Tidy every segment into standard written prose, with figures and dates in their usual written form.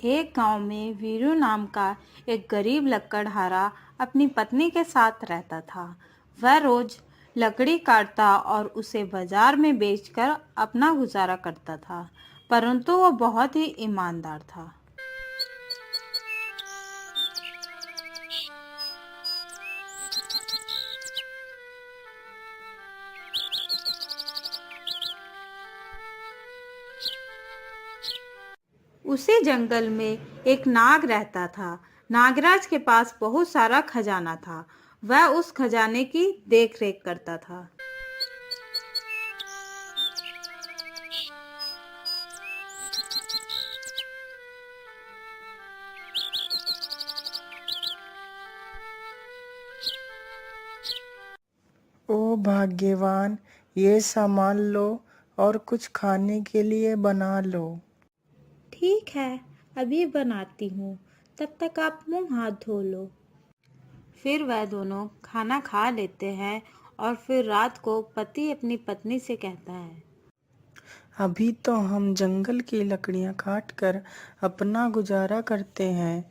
एक गांव में वीरू नाम का एक गरीब लकड़हारा अपनी पत्नी के साथ रहता था। वह रोज लकड़ी काटता और उसे बाजार में बेचकर अपना गुजारा करता था, परंतु वह बहुत ही ईमानदार था। उसी जंगल में एक नाग रहता था। नागराज के पास बहुत सारा खजाना था। वह उस खजाने की देखरेख करता था। ओ भाग्यवान, ये सामान लो और कुछ खाने के लिए बना लो। ठीक है, अभी बनाती हूँ, तब तक आप मुंह हाथ धो लो। फिर वह दोनों खाना खा लेते हैं और फिर रात को पति अपनी पत्नी से कहता है, अभी तो हम जंगल की लकड़ियां काट कर अपना गुजारा करते हैं,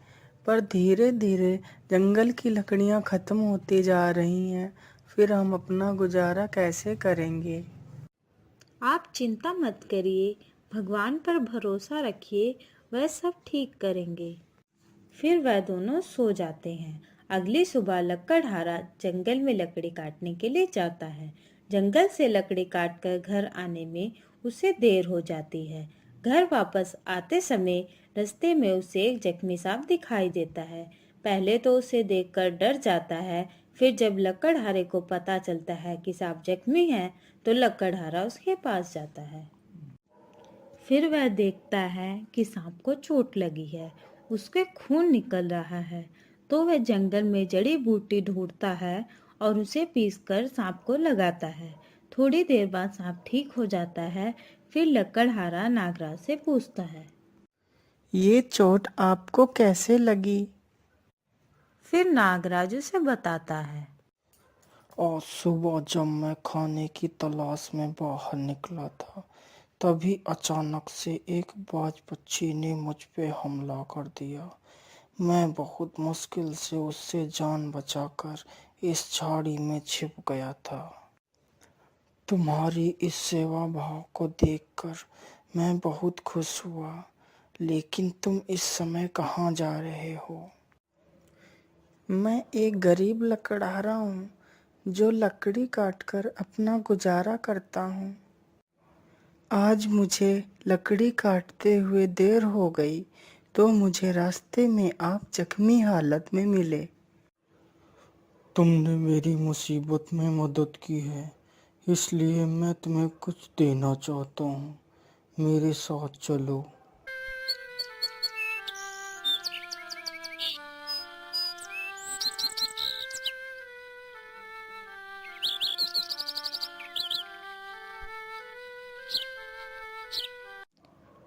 पर धीरे धीरे जंगल की लकड़ियां खत्म होती जा रही हैं। फिर हम अपना गुजारा कैसे करेंगे? आप चिंता मत करिए, भगवान पर भरोसा रखिए, वह सब ठीक करेंगे। फिर वह दोनों सो जाते हैं। अगली सुबह लकड़हारा जंगल में लकड़ी काटने के लिए जाता है। जंगल से लकड़ी काटकर घर आने में उसे देर हो जाती है। घर वापस आते समय रास्ते में उसे एक जख्मी सांप दिखाई देता है। पहले तो उसे देखकर डर जाता है, फिर जब लकड़हारे को पता चलता है कि सांप जख्मी है, तो लकड़हारा उसके पास जाता है। फिर वह देखता है कि सांप को चोट लगी है, उसके खून निकल रहा है। तो वह जंगल में जड़ी बूटी ढूंढता है और उसे पीसकर सांप को लगाता है। थोड़ी देर बाद सांप ठीक हो जाता है। फिर लकड़हारा नागराज से पूछता है, ये चोट आपको कैसे लगी? फिर नागराज उसे बताता है। और सुबह जब मैं खाने की तलाश में बाहर निकला था, तभी अचानक से एक बाज पक्षी ने मुझ पे हमला कर दिया। मैं बहुत मुश्किल से उससे जान बचाकर इस झाड़ी में छिप गया था। तुम्हारी इस सेवा भाव को देखकर मैं बहुत खुश हुआ, लेकिन तुम इस समय कहाँ जा रहे हो? मैं एक गरीब लकड़हारा हूँ, जो लकड़ी काटकर अपना गुजारा करता हूँ। आज मुझे लकड़ी काटते हुए देर हो गई, तो मुझे रास्ते में आप जख्मी हालत में मिले। तुमने मेरी मुसीबत में मदद की है, इसलिए मैं तुम्हें कुछ देना चाहता हूँ। मेरे साथ चलो।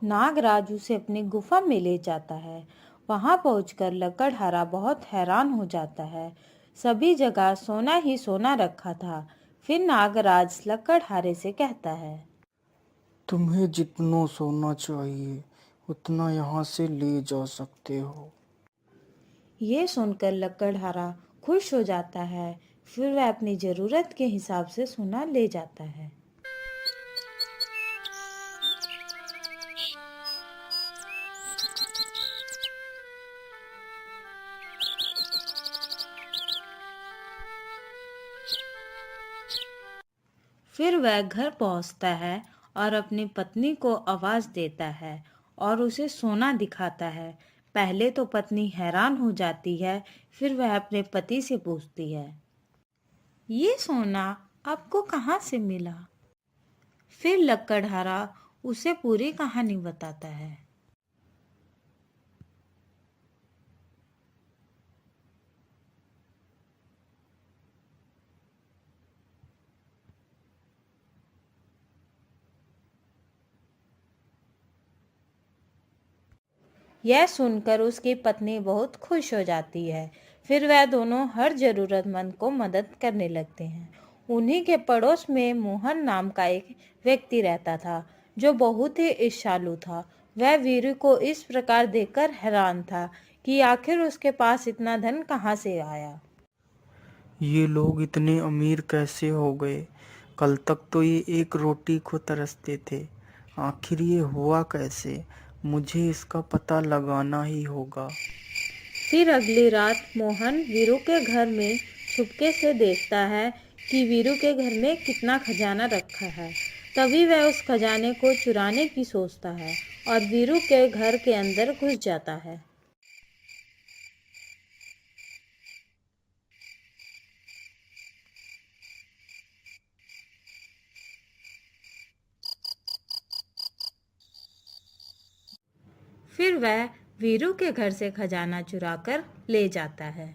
नागराज उसे अपनी गुफा में ले जाता है। वहां पहुंचकर लकड़हारा बहुत हैरान हो जाता है। सभी जगह सोना ही सोना रखा था। फिर नागराज लकड़हारे से कहता है, तुम्हें जितना सोना चाहिए उतना यहाँ से ले जा सकते हो। ये सुनकर लकड़हारा खुश हो जाता है। फिर वह अपनी जरूरत के हिसाब से सोना ले जाता है। फिर वह घर पहुंचता है और अपनी पत्नी को आवाज देता है और उसे सोना दिखाता है। पहले तो पत्नी हैरान हो जाती है, फिर वह अपने पति से पूछती है, ये सोना आपको कहाँ से मिला? फिर लकड़हारा उसे पूरी कहानी बताता है। यह सुनकर उसकी पत्नी बहुत खुश हो जाती है। फिर वह दोनों हर जरूरतमंद को मदद करने लगते हैं। उन्हीं के पड़ोस में मोहन नाम का एक व्यक्ति रहता था, जो बहुत ही ईर्ष्यालु था। वह वीरू को इस प्रकार देखकर हैरान था कि आखिर उसके पास इतना धन कहाँ से आया। ये लोग इतने अमीर कैसे हो गए? कल तक तो ये एक रोटी को तरसते थे। आखिर ये हुआ कैसे? मुझे इसका पता लगाना ही होगा। फिर अगली रात मोहन वीरू के घर में छुपके से देखता है कि वीरू के घर में कितना खजाना रखा है। तभी वह उस खजाने को चुराने की सोचता है और वीरू के घर के अंदर घुस जाता है। फिर वह वीरू के घर से खजाना चुराकर ले जाता है।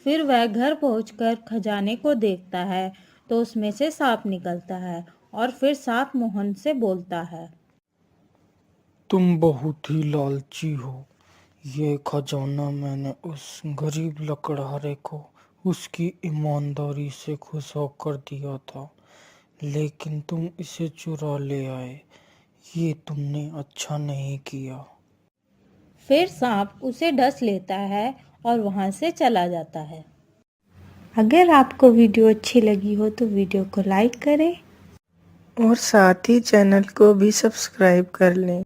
फिर वह घर पहुंचकर खजाने को देखता है तो उसमें से सांप निकलता है और फिर सांप मोहन से बोलता है। तुम बहुत ही लालची हो। ये खजाना मैंने उस गरीब लकड़हारे को उसकी ईमानदारी से खुश होकर दिया था, लेकिन तुम इसे चुरा ले आए। ये तुमने अच्छा नहीं किया। फिर सांप उसे डस लेता है और वहां से चला जाता है। अगर आपको वीडियो अच्छी लगी हो तो वीडियो को लाइक करें और साथ ही चैनल को भी सब्सक्राइब कर लें।